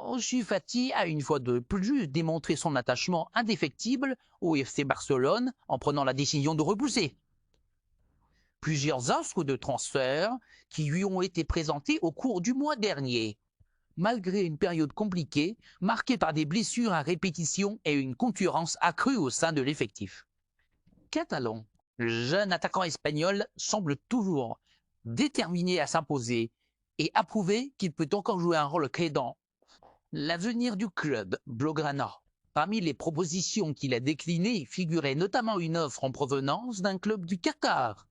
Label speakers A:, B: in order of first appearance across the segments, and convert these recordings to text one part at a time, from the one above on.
A: Ansu Fati a une fois de plus démontré son attachement indéfectible au FC Barcelone en prenant la décision de repousser plusieurs offres de transfert qui lui ont été présentées au cours du mois dernier, malgré une période compliquée marquée par des blessures à répétition et une concurrence accrue au sein de l'effectif. Catalan, le jeune attaquant espagnol, semble toujours déterminé à s'imposer et à prouver qu'il peut encore jouer un rôle clé dans l'avenir du club blaugrana. Parmi les propositions qu'il a déclinées figurait notamment une offre en provenance d'un club du Qatar,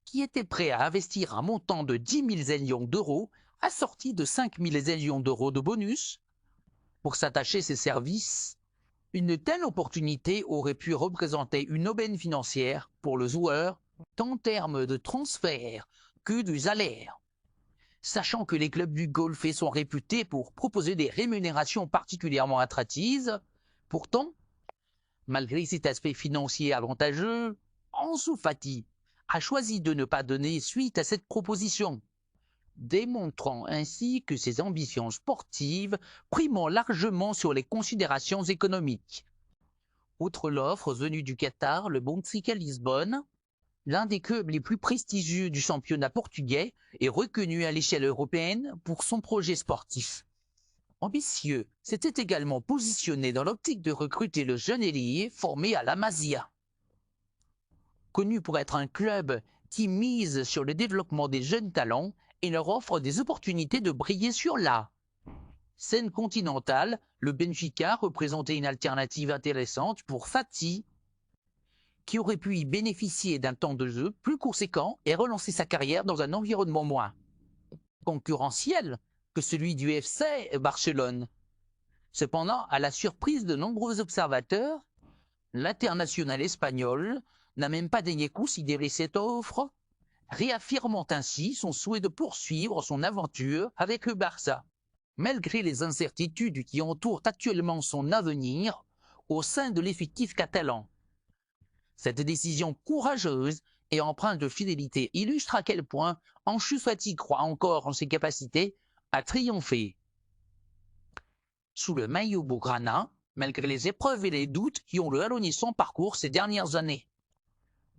A: qui était prêt à investir un montant de 10 000 zillions d'euros assorti de 5 000 zillions d'euros de bonus pour s'attacher ses services. Une telle opportunité aurait pu représenter une aubaine financière pour le joueur, tant en termes de transfert que de salaire. Sachant que les clubs du Golfe sont réputés pour proposer des rémunérations particulièrement attractives, pourtant, malgré cet aspect financier avantageux, Ansu Fati a choisi de ne pas donner suite à cette proposition, démontrant ainsi que ses ambitions sportives primant largement sur les considérations économiques. Outre l'offre venue du Qatar, le Benfica Lisbonne, l'un des clubs les plus prestigieux du championnat portugais, est reconnu à l'échelle européenne pour son projet sportif. Ambitieux, s'était également positionné dans l'optique de recruter le jeune ailier formé à la Masia. Connu pour être un club qui mise sur le développement des jeunes talents et leur offre des opportunités de briller sur la scène continentale, le Benfica représentait une alternative intéressante pour Fati, qui aurait pu y bénéficier d'un temps de jeu plus conséquent et relancer sa carrière dans un environnement moins concurrentiel que celui du FC Barcelone. Cependant, à la surprise de nombreux observateurs, l'international espagnol n'a même pas daigné considérer cette offre, réaffirmant ainsi son souhait de poursuivre son aventure avec le Barça, malgré les incertitudes qui entourent actuellement son avenir au sein de l'effectif catalan. Cette décision courageuse et empreinte de fidélité illustre à quel point Ansu Fati croit encore en ses capacités à triompher sous le maillot blaugrana, malgré les épreuves et les doutes qui ont jalonné son parcours ces dernières années.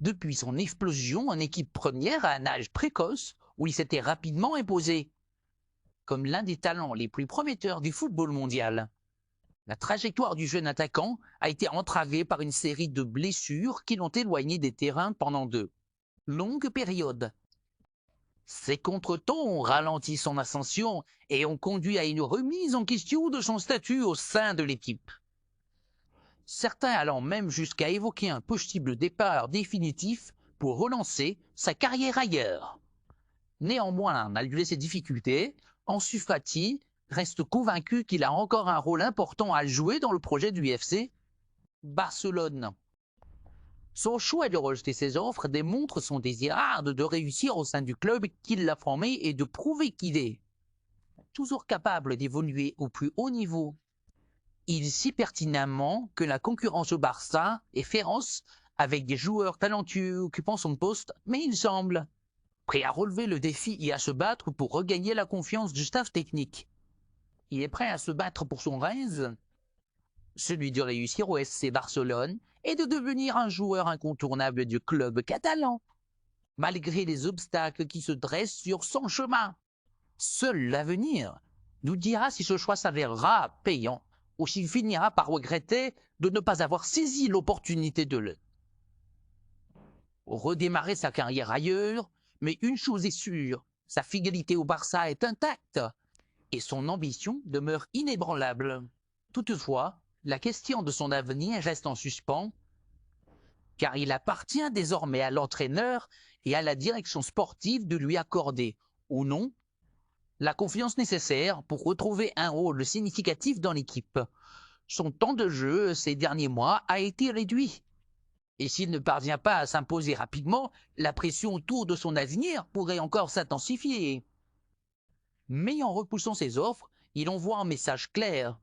A: Depuis son explosion en équipe première à un âge précoce, où il s'était rapidement imposé comme l'un des talents les plus prometteurs du football mondial, la trajectoire du jeune attaquant a été entravée par une série de blessures qui l'ont éloigné des terrains pendant de longues périodes. Ces contretemps ont ralenti son ascension et ont conduit à une remise en question de son statut au sein de l'équipe. Certains allant même jusqu'à évoquer un possible départ définitif pour relancer sa carrière ailleurs. Néanmoins, malgré ces difficultés, Ansu Fati reste convaincu qu'il a encore un rôle important à jouer dans le projet du FC Barcelone. Son choix de rejeter ses offres démontre son désir ardent de réussir au sein du club qui l'a formé et de prouver qu'il est toujours capable d'évoluer au plus haut niveau. Il sait pertinemment que la concurrence au Barça est féroce avec des joueurs talentueux occupant son poste, mais il semble prêt à relever le défi et à se battre pour regagner la confiance du staff technique. Il est prêt à se battre pour son rêve, celui de réussir au FC Barcelone et de devenir un joueur incontournable du club catalan, malgré les obstacles qui se dressent sur son chemin. Seul l'avenir nous dira si ce choix s'avérera payant ou s'il finira par regretter de ne pas avoir saisi l'opportunité de redémarrer sa carrière ailleurs, mais une chose est sûre, sa fidélité au Barça est intacte et son ambition demeure inébranlable. Toutefois, la question de son avenir reste en suspens, car il appartient désormais à l'entraîneur et à la direction sportive de lui accorder, ou non, la confiance nécessaire pour retrouver un rôle significatif dans l'équipe. Son temps de jeu ces derniers mois a été réduit, et s'il ne parvient pas à s'imposer rapidement, la pression autour de son avenir pourrait encore s'intensifier. Mais en repoussant ses offres, il envoie un message clair.